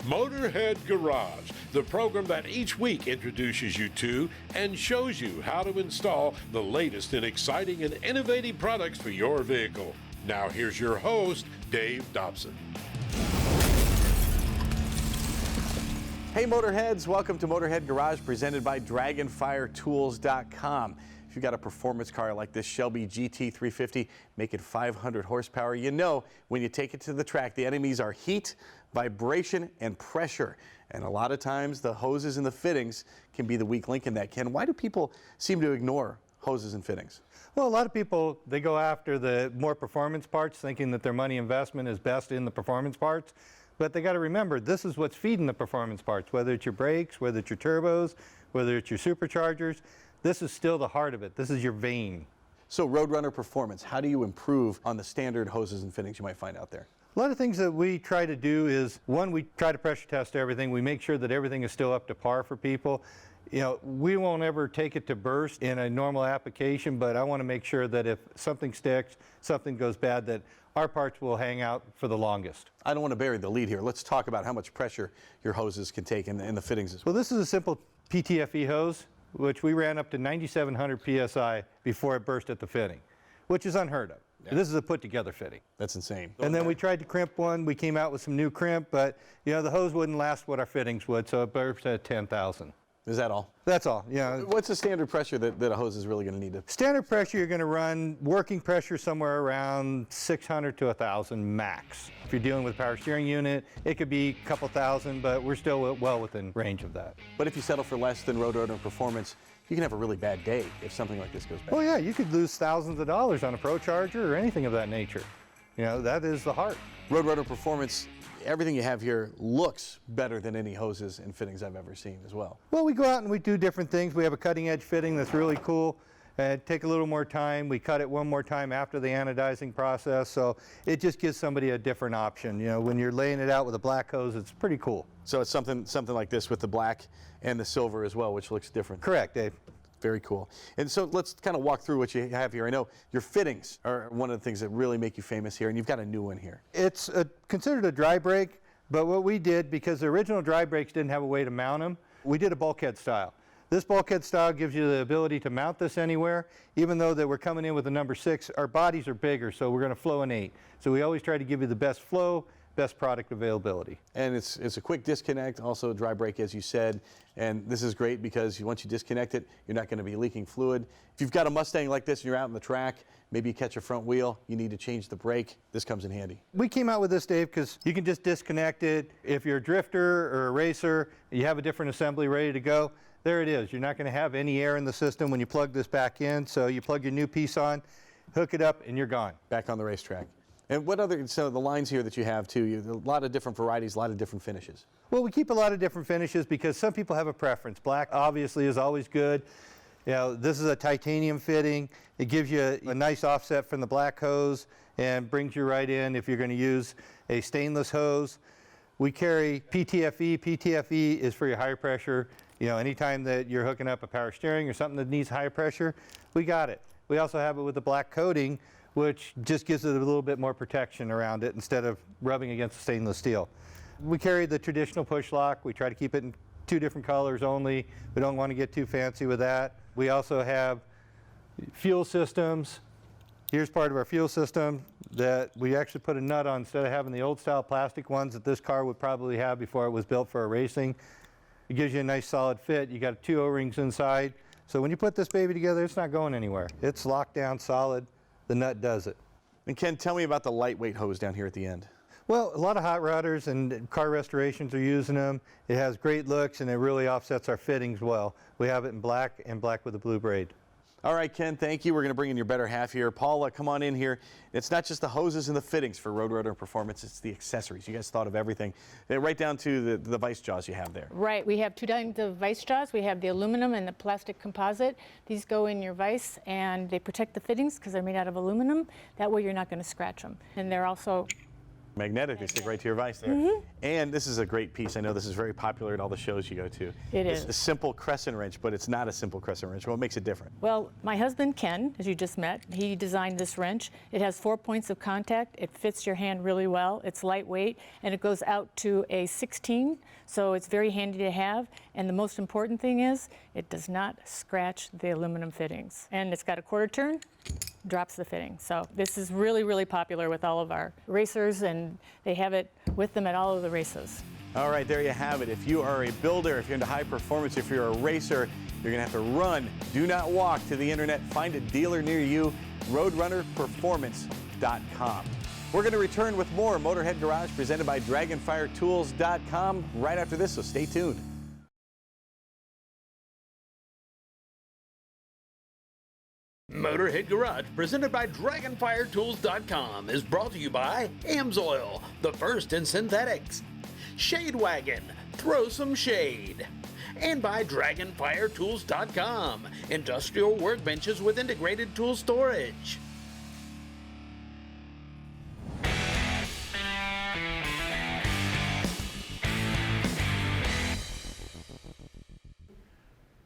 Motorhead Garage, the program that each week introduces you to and shows you how to install the latest in exciting and innovative products for your vehicle. Now here's your host, Dave Dobson. Hey Motorheads, welcome to Motorhead Garage presented by DragonFireTools.com. If you've got a performance car like this Shelby GT350 making 500 horsepower, you know when you take it to the track, the enemies are heat, vibration, and pressure. And a lot of times the hoses and the fittings can be the weak link in that. Ken, why do people seem to ignore hoses and fittings? Well, a lot of people, they go after the more performance parts thinking that their money investment is best in the performance parts. But they got to remember, this is what's feeding the performance parts, whether it's your brakes, whether it's your turbos, whether it's your superchargers. This is still the heart of it. This is your vein. So Roadrunner Performance, how do you improve on the standard hoses and fittings you might find out there? A lot of things that we try to do is, one, we try to pressure test everything. We make sure that everything is still up to par for people. You know, we won't ever take it to burst in a normal application, but I want to make sure that if something sticks, something goes bad, that our parts will hang out for the longest. I don't want to bury the lead here. Let's talk about how much pressure your hoses can take and the fittings as well. Well, this is a simple PTFE hose, which we ran up to 9,700 PSI before it burst at the fitting, which is unheard of. Yeah. This is a put-together fitting. That's insane. And then we tried to crimp one. We came out with some new crimp, but you know the hose wouldn't last what our fittings would, so it burst at 10,000. Is that all? That's all, yeah. What's the standard pressure that a hose is really going to need to? Standard pressure, you're going to run working pressure somewhere around 600 to 1,000 max. If you're dealing with a power steering unit, it could be a couple thousand, but we're still well within range of that. But if you settle for less than Roadrunner Performance, you can have a really bad day if something like this goes bad. Oh yeah, you could lose thousands of dollars on a Pro Charger or anything of that nature. You know, that is the heart. Roadrunner Performance, everything you have here looks better than any hoses and fittings I've ever seen as well. Well, we go out and we do different things. We have a cutting edge fitting that's really cool. Take a little more time. We cut it one more time after the anodizing process, so it just gives somebody a different option. You know, when you're laying it out with a black hose, it's pretty cool. So it's something like this with the black and the silver as well, which looks different. Correct, Dave. Very cool. And so let's kind of walk through what you have here. I know your fittings are one of the things that really make you famous here, and you've got a new one here. It's considered a dry brake, but what we did, because the original dry brakes didn't have a way to mount them, we did a bulkhead style. This bulkhead style gives you the ability to mount this anywhere. Even though that we're coming in with a number 6, our bodies are bigger, so we're going to flow an 8. So we always try to give you the best flow, best product availability. And it's a quick disconnect, also a dry brake as you said, and this is great because once you disconnect it, you're not going to be leaking fluid. If you've got a Mustang like this and you're out on the track, maybe you catch a front wheel, you need to change the brake, this comes in handy. We came out with this, Dave, because you can just disconnect it. If you're a drifter or a racer, you have a different assembly ready to go, there it is. You're not going to have any air in the system when you plug this back in, so you plug your new piece on, hook it up, and you're gone. Back on the racetrack. And what other, so the lines here that you have too, a lot of different varieties, a lot of different finishes. Well, we keep a lot of different finishes because some people have a preference. Black obviously is always good. You know, this is a titanium fitting. It gives you a nice offset from the black hose and brings you right in if you're going to use a stainless hose. We carry PTFE. PTFE is for your high pressure. You know, anytime that you're hooking up a power steering or something that needs high pressure, we got it. We also have it with the black coating, which just gives it a little bit more protection around it instead of rubbing against the stainless steel. We carry the traditional push lock. We try to keep it in 2 different colors only. We don't want to get too fancy with that. We also have fuel systems. Here's part of our fuel system that we actually put a nut on instead of having the old style plastic ones that this car would probably have before it was built for a racing. It gives you a nice solid fit. You got 2 O-rings inside. So when you put this baby together, it's not going anywhere. It's locked down solid. The nut does it. And Ken, tell me about the lightweight hose down here at the end. Well, a lot of hot rodders and car restorations are using them. It has great looks and it really offsets our fittings well. We have it in black and black with a blue braid. All right, Ken, thank you. We're going to bring in your better half here. Paula, come on in here. It's not just the hoses and the fittings for Roadrunner Performance, it's the accessories. You guys thought of everything, right down to the vice jaws you have there. Right, we have 2 kinds of vice jaws. We have the aluminum and the plastic composite. These go in your vice and they protect the fittings because they're made out of aluminum. That way you're not going to scratch them. And they're also Magnetic, they stick right to your vise there. And this is a great piece. I know this is very popular at all the shows you go to. It It's is. a simple crescent wrench, but it's not a simple crescent wrench. What makes it different? Well, my husband, Ken, as you just met, he designed this wrench. It has 4 points of contact. It fits your hand really well. It's lightweight, and it goes out to a 16, so it's very handy to have. And the most important thing is it does not scratch the aluminum fittings. And it's got a quarter turn, drops the fitting. So this is really, really popular with all of our racers, and they have it with them at all of the races. All right, there you have it. If you are a builder, if you're into high performance, if you're a racer, you're gonna have to run, do not walk to the internet. Find a dealer near you, roadrunnerperformance.com. We're gonna return with more Motorhead Garage presented by DragonFireTools.com right after this, so stay tuned. Motorhead Garage, presented by DragonFireTools.com, is brought to you by Amsoil, the first in synthetics, Shade Wagon, throw some shade, and by DragonFireTools.com, industrial workbenches with integrated tool storage.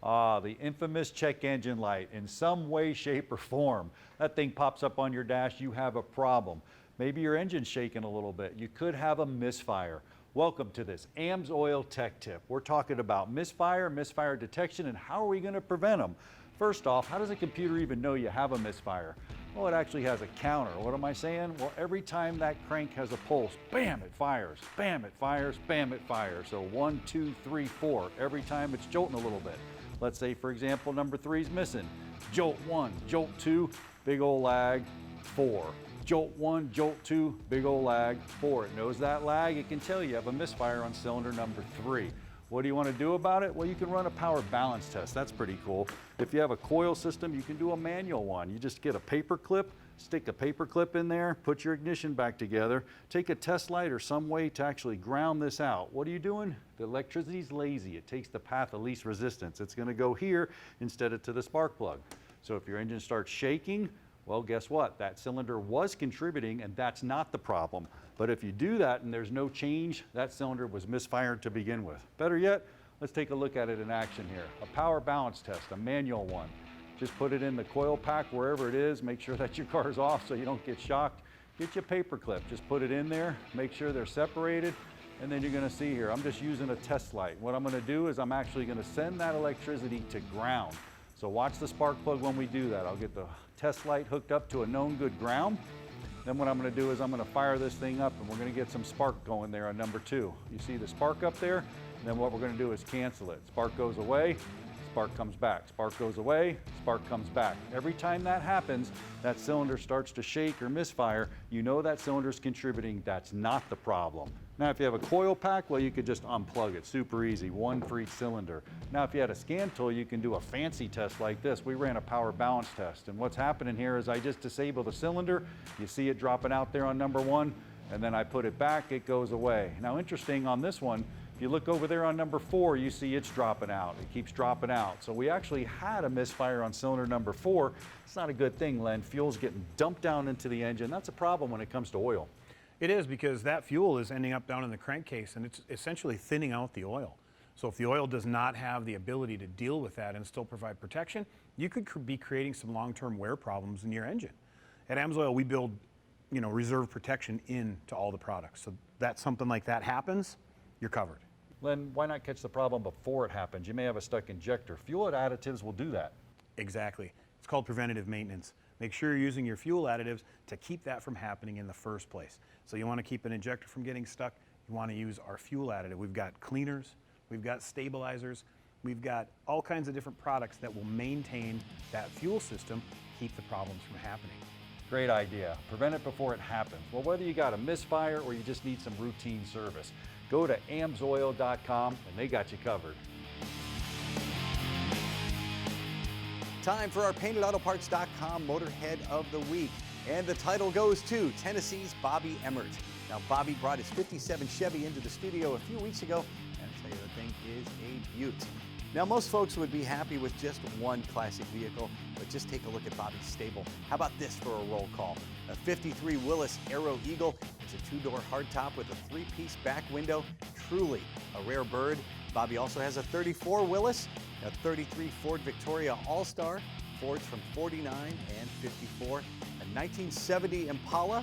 Ah, the infamous check engine light. In some way, shape, or form, that thing pops up on your dash, you have a problem. Maybe your engine's shaking a little bit. You could have a misfire. Welcome to this Amsoil Tech Tip. We're talking about misfire detection, and how are we going to prevent them? First off, how does a computer even know you have a misfire? Well, it actually has a counter. What am I saying? Well, every time that crank has a pulse, bam, it fires, bam, it fires, bam, it fires. So 1, 2, 3, 4. Every time it's jolting a little bit. Let's say, for example, number 3 is missing. Jolt 1, jolt 2, big old lag, 4. Jolt 1, jolt 2, big old lag, 4. It knows that lag. It can tell you have a misfire on cylinder number 3. What do you want to do about it? Well, you can run a power balance test. That's pretty cool. If you have a coil system, you can do a manual one. You just get a paper clip, stick a paper clip in there, put your ignition back together, take a test light or some way to actually ground this out. What are you doing? The electricity's lazy. It takes the path of least resistance. It's going to go here instead of to the spark plug. So if your engine starts shaking, well, guess what? That cylinder was contributing, and that's not the problem. But if you do that and there's no change, that cylinder was misfired to begin with. Better yet, let's take a look at it in action here. A power balance test, a manual one. Just put it in the coil pack wherever it is. Make sure that your car's off so you don't get shocked. Get your paper clip. Just put it in there. Make sure they're separated. And then you're going to see here, I'm just using a test light. What I'm going to do is I'm actually going to send that electricity to ground. So watch the spark plug when we do that. I'll get the test light hooked up to a known good ground. Then what I'm going to do is I'm going to fire this thing up, and we're going to get some spark going there on number 2. You see the spark up there? And then what we're going to do is cancel it. Spark goes away, spark comes back. Spark goes away, spark comes back. Every time that happens, that cylinder starts to shake or misfire. You know that cylinder's contributing. That's not the problem. Now, if you have a coil pack, well, you could just unplug it. Super easy, one for each cylinder. Now, if you had a scan tool, you can do a fancy test like this. We ran a power balance test, and what's happening here is I just disable the cylinder. You see it dropping out there on number 1, and then I put it back, it goes away. Now, interesting on this one, if you look over there on number 4, you see it's dropping out. It keeps dropping out. So we actually had a misfire on cylinder number 4. It's not a good thing, Len. Fuel's getting dumped down into the engine. That's a problem when it comes to oil. It is, because that fuel is ending up down in the crankcase, and it's essentially thinning out the oil. So if the oil does not have the ability to deal with that and still provide protection, you could be creating some long-term wear problems in your engine. At Amsoil, we build, reserve protection into all the products. So that something like that happens, you're covered. Len, why not catch the problem before it happens? You may have a stuck injector. Fuel additives will do that. Exactly. It's called preventative maintenance. Make sure you're using your fuel additives to keep that from happening in the first place. So you want to keep an injector from getting stuck, you want to use our fuel additive. We've got cleaners, we've got stabilizers, we've got all kinds of different products that will maintain that fuel system, keep the problems from happening. Great idea. Prevent it before it happens. Well, whether you got a misfire or you just need some routine service, go to amsoil.com and they got you covered. Time for our PaintedAutoParts.com Motorhead of the Week. And the title goes to Tennessee's Bobby Emmert. Now, Bobby brought his '57 Chevy into the studio a few weeks ago, and I'll tell you, the thing is a beaut. Now, most folks would be happy with just one classic vehicle, but just take a look at Bobby's stable. How about this for a roll call? A 53 Willys Aero Eagle. It's a 2-door hardtop with a 3-piece back window. Truly a rare bird. Bobby also has a 34 Willys, a 33 Ford Victoria All-Star, Fords from 49 and 54, a 1970 Impala,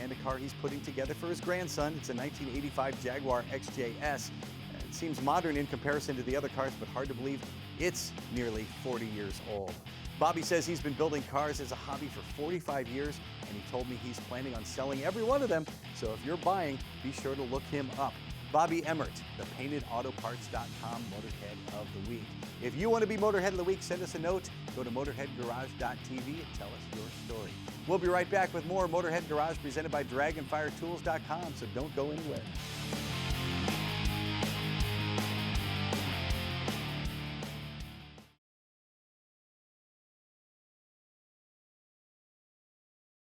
and a car he's putting together for his grandson. It's a 1985 Jaguar XJS. It seems modern in comparison to the other cars, but hard to believe it's nearly 40 years old. Bobby says he's been building cars as a hobby for 45 years, and he told me he's planning on selling every one of them. So if you're buying, be sure to look him up. Bobby Emmert, the paintedautoparts.com Motorhead of the Week. If you want to be Motorhead of the Week, send us a note. Go to motorheadgarage.tv and tell us your story. We'll be right back with more Motorhead Garage presented by dragonfiretools.com, so don't go anywhere.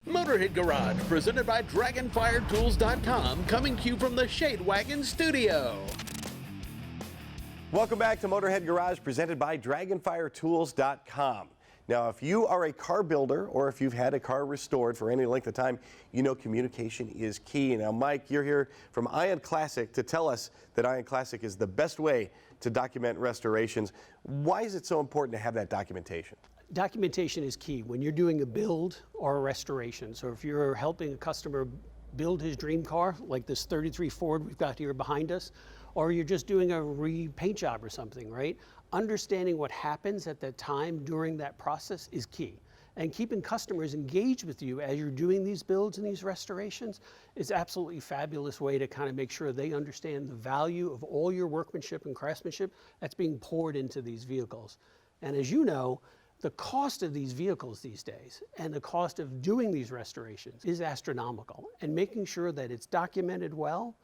Motorhead Garage, presented by DragonfireTools.com, coming to you from the Shade Wagon studio. Welcome back to Motorhead Garage, presented by DragonfireTools.com. Now, if you are a car builder or if you've had a car restored for any length of time, you know communication is key. Now, Mike, you're here from Ion Classic to tell us that Ion Classic is the best way to document restorations. Why is it so important to have that documentation? Documentation is key when you're doing a build or a restoration. So if you're helping a customer build his dream car, like this 33 Ford we've got here behind us, or you're just doing a repaint job or something, right? Understanding what happens at that time during that process is key. And keeping customers engaged with you as you're doing these builds and these restorations is absolutely a fabulous way to kind of make sure they understand the value of all your workmanship and craftsmanship that's being poured into these vehicles. And as you know, the cost of these vehicles these days and the cost of doing these restorations is astronomical, and making sure that it's documented well,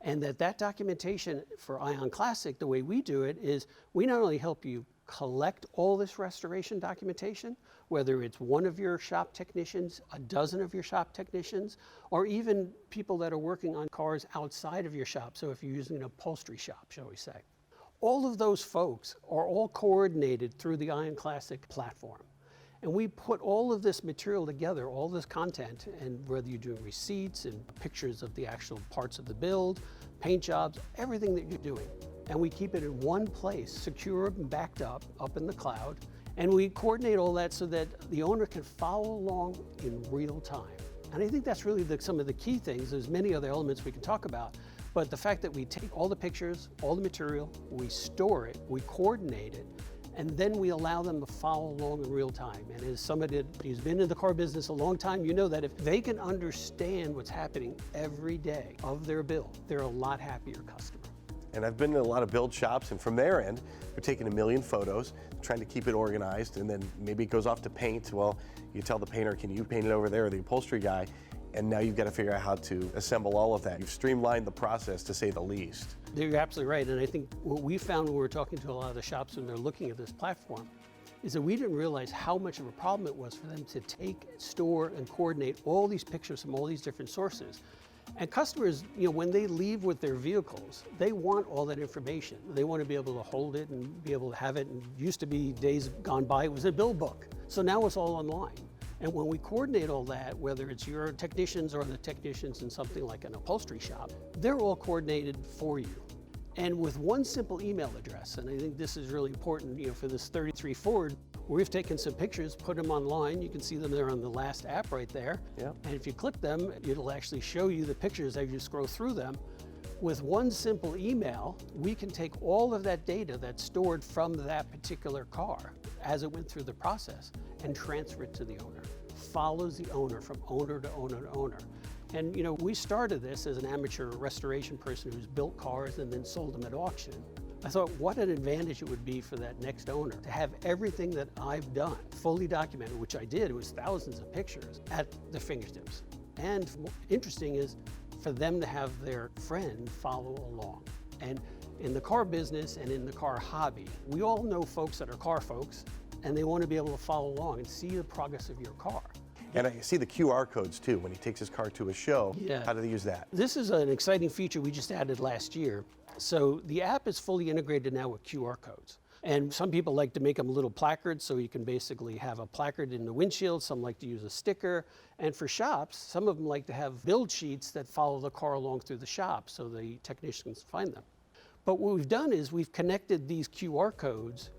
and that documentation for Ion Classic, the way we do it is we not only help you collect all this restoration documentation, whether it's one of your shop technicians, a dozen of your shop technicians, or even people that are working on cars outside of your shop. So if you're using an upholstery shop, shall we say. All of those folks are all coordinated through the Ion Classic platform. And we put all of this material together, all this content, and whether you're doing receipts and pictures of the actual parts of the build, paint jobs, everything that you're doing. And we keep it in one place, secure and backed up in the cloud. And we coordinate all that so that the owner can follow along in real time. And I think that's really some of the key things. There's many other elements we can talk about. But the fact that we take all the pictures, all the material, we store it, we coordinate it, and then we allow them to follow along in real time. And as somebody who's been in the car business a long time, you know that if they can understand what's happening every day of their build, they're a lot happier customer. And I've been in a lot of build shops, and from their end, they're taking a million photos, trying to keep it organized, and then maybe it goes off to paint. Well, you tell the painter, can you paint it over there, or the upholstery guy, and now you've got to figure out how to assemble all of that. You've streamlined the process, to say the least. You're absolutely right, and I think what we found when we were talking to a lot of the shops when they're looking at this platform is that we didn't realize how much of a problem it was for them to take, store, and coordinate all these pictures from all these different sources. And customers, when they leave with their vehicles, they want all that information. They want to be able to hold it and be able to have it. And it used to be days gone by, it was a bill book. So now it's all online. And when we coordinate all that, whether it's your technicians or the technicians in something like an upholstery shop, they're all coordinated for you. And with one simple email address, and I think this is really important, for this 33 Ford, we've taken some pictures, put them online. You can see them there on the last app right there. Yeah. And if you click them, it'll actually show you the pictures as you scroll through them. With one simple email, we can take all of that data that's stored from that particular car as it went through the process and transfer it to the owner. Follows the owner from owner to owner to owner. And we started this as an amateur restoration person who's built cars and then sold them at auction. I thought what an advantage it would be for that next owner to have everything that I've done fully documented, which I did. It was thousands of pictures at their fingertips. And interesting is for them to have their friend follow along. And in the car business and in the car hobby, we all know folks that are car folks, and they want to be able to follow along and see the progress of your car. And I see the QR codes too. When he takes his car to a show, Yeah. How do they use that? This is an exciting feature we just added last year. So the app is fully integrated now with QR codes. And some people like to make them little placards, so you can basically have a placard in the windshield. Some like to use a sticker. And for shops, some of them like to have build sheets that follow the car along through the shop so the technicians find them. But what we've done is we've connected these QR codes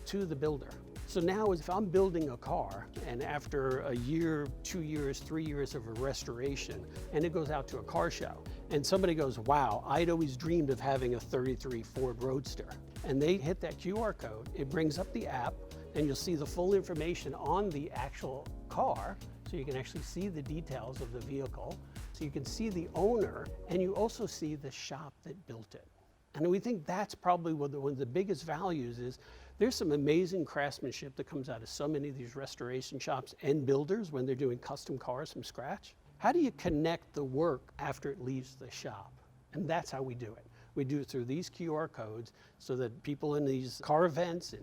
to the builder. So now if I'm building a car and after a year, 2 years, 3 years of a restoration, and it goes out to a car show, and somebody goes, wow, I'd always dreamed of having a 33 Ford Roadster. And they hit that QR code, it brings up the app, and you'll see the full information on the actual car, so you can actually see the details of the vehicle. So you can see the owner, and you also see the shop that built it. And we think that's probably one of the biggest values is there's some amazing craftsmanship that comes out of so many of these restoration shops and builders when they're doing custom cars from scratch. How do you connect the work after it leaves the shop? And that's how we do it. We do it through these QR codes so that people in these car events and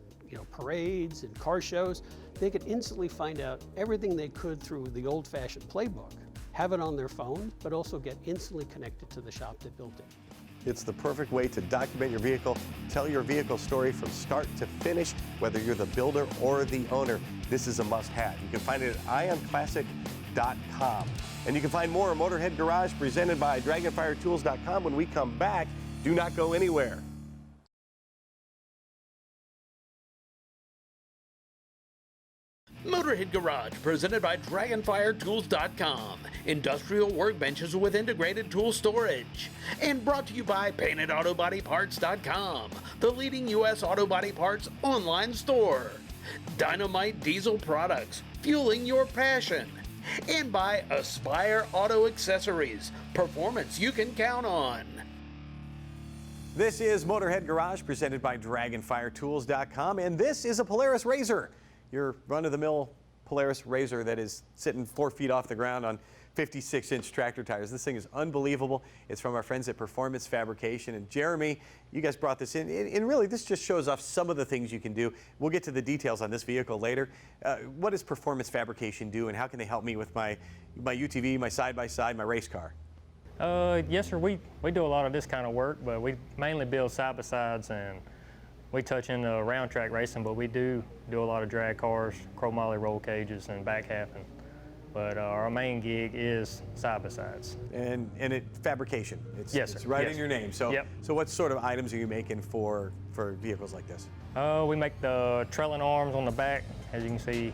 parades and car shows, they could instantly find out everything they could through the old-fashioned playbook, have it on their phone, but also get instantly connected to the shop that built it. It's the perfect way to document your vehicle, tell your vehicle story from start to finish, whether you're the builder or the owner. This is a must-have. You can find it at ionclassic.com. And you can find more of Motorhead Garage presented by DragonFireTools.com when we come back. Do not go anywhere. Motorhead Garage, presented by DragonFireTools.com. Industrial workbenches with integrated tool storage. And brought to you by PaintedAutoBodyParts.com, the leading U.S. auto body parts online store. Dynamite Diesel Products, fueling your passion. And by Aspire Auto Accessories, performance you can count on. This is Motorhead Garage presented by DragonFireTools.com, and this is a Polaris RZR. Your run-of-the-mill Polaris RZR that is sitting 4 feet off the ground on 56-inch tractor tires. This thing is unbelievable. It's from our friends at Performance Fabrication. And Jeremy, you guys brought this in. And really, this just shows off some of the things you can do. We'll get to the details on this vehicle later. What does Performance Fabrication do, and how can they help me with my UTV, my side-by-side, my race car? Yes, sir. We do a lot of this kind of work, but we mainly build side-by-sides, and we touch into round track racing, but we do a lot of drag cars, chromoly roll cages, and back halving. But our main gig is side-by-sides. And fabrication. Yes, sir. It's right Yes, in your name. So, yep. So what sort of items are you making for vehicles like this? We make the trailing arms on the back, as you can see,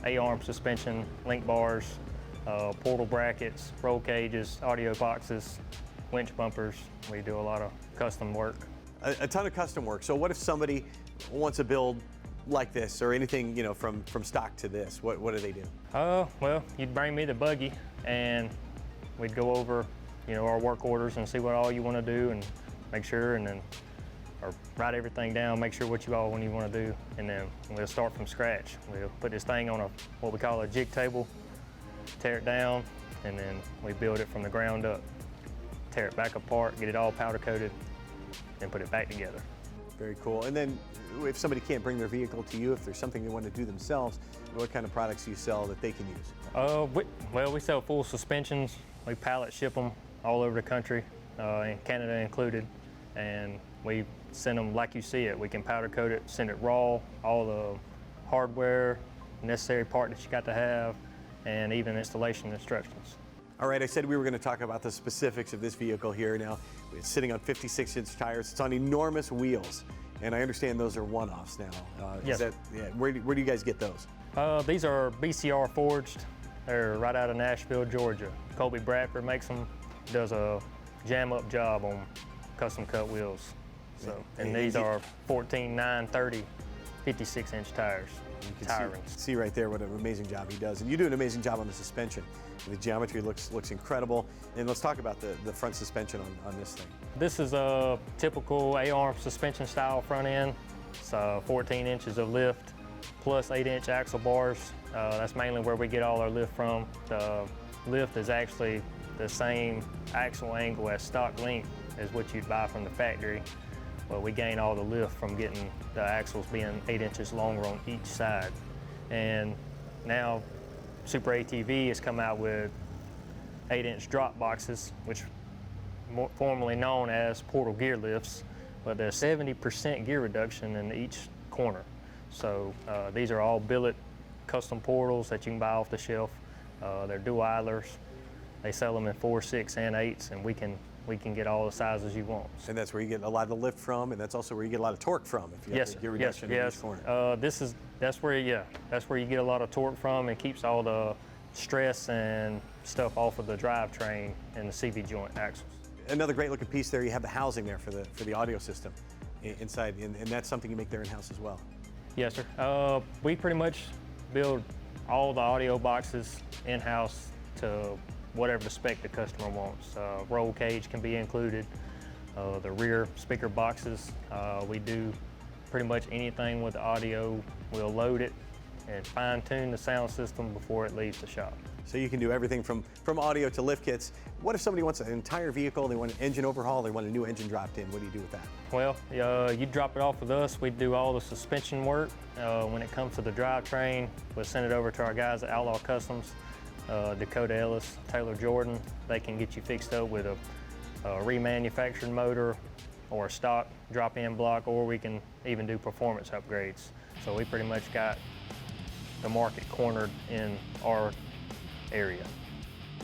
A-arm suspension, link bars, portal brackets, roll cages, audio boxes, winch bumpers. We do a lot of custom work. A ton of custom work. So what if somebody wants a build like this, or anything, from stock to this? What do they do? Well, you'd bring me the buggy, and we'd go over, our work orders and see what all you want to do, and make sure, and then, or write everything down, make sure what you want to do, and then we'll start from scratch. We'll put this thing on what we call a jig table, tear it down, and then we build it from the ground up, tear it back apart, get it all powder coated, and put it back together. Very cool. And then if somebody can't bring their vehicle to you, if there's something they want to do themselves, what kind of products do you sell that they can use? We sell full suspensions. We pallet ship them all over the country, in Canada included, and we send them like you see it. We can powder coat it, send it raw, all the hardware, necessary part that you got to have, and even installation instructions. All right, I said we were going to talk about the specifics of this vehicle here. Now, it's sitting on 56-inch tires. It's on enormous wheels, and I understand those are one-offs now. Yes. Where do you guys get those? These are BCR forged. They're right out of Nashville, Georgia. Colby Bradford makes them, does a jam-up job on custom cut wheels. So, and these are 14, 9, 30, 56-inch tires. You can see right there what an amazing job he does. And you do an amazing job on the suspension. The geometry looks incredible. And let's talk about the front suspension on this thing. This is a typical A-arm suspension style front end. It's 14 inches of lift plus 8-inch axle bars. That's mainly where we get all our lift from. The lift is actually the same axle angle as stock length as what you'd buy from the factory. But we gain all the lift from getting the axles being 8 inches longer on each side. And now Super ATV has come out with 8-inch drop boxes, which formerly known as portal gear lifts. but there's 70% gear reduction in each corner. So these are all billet custom portals that you can buy off the shelf. They're dual idlers. They sell them in 4, 6, and 8s, and we can get all the sizes you want. And that's where you get a lot of the lift from, and that's also where you get a lot of torque from if you have the gear reduction in each corner. That's where you get a lot of torque from, and keeps all the stress and stuff off of the drivetrain and the CV joint axles. Another great looking piece there, you have the housing there for the audio system inside, and that's something you make there in-house as well. Yes, sir. We pretty much build all the audio boxes in-house to whatever the spec the customer wants. Roll cage can be included. The rear speaker boxes, we do pretty much anything with the audio. We'll load it and fine-tune the sound system before it leaves the shop. So you can do everything from audio to lift kits. What if somebody wants an entire vehicle, they want an engine overhaul, they want a new engine dropped in? What do you do with that? Well, you drop it off with us. We do all the suspension work. When it comes to the drivetrain, we'll send it over to our guys at Outlaw Customs, Dakota Ellis, Taylor Jordan. They can get you fixed up with a remanufactured motor or a stock drop-in block, or we can even do performance upgrades. So we pretty much got the market cornered in our area.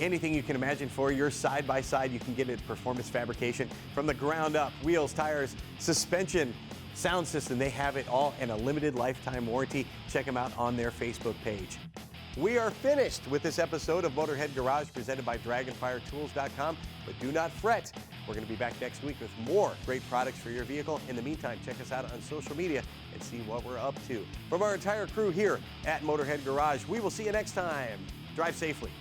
Anything you can imagine for your side-by-side, you can get it at Performance Fabrication from the ground up. Wheels, tires, suspension, sound system, they have it all in a limited lifetime warranty. Check them out on their Facebook page. We are finished with this episode of Motorhead Garage presented by DragonFireTools.com, but do not fret. We're going to be back next week with more great products for your vehicle. In the meantime, check us out on social media and see what we're up to. From our entire crew here at Motorhead Garage, we will see you next time. Drive safely.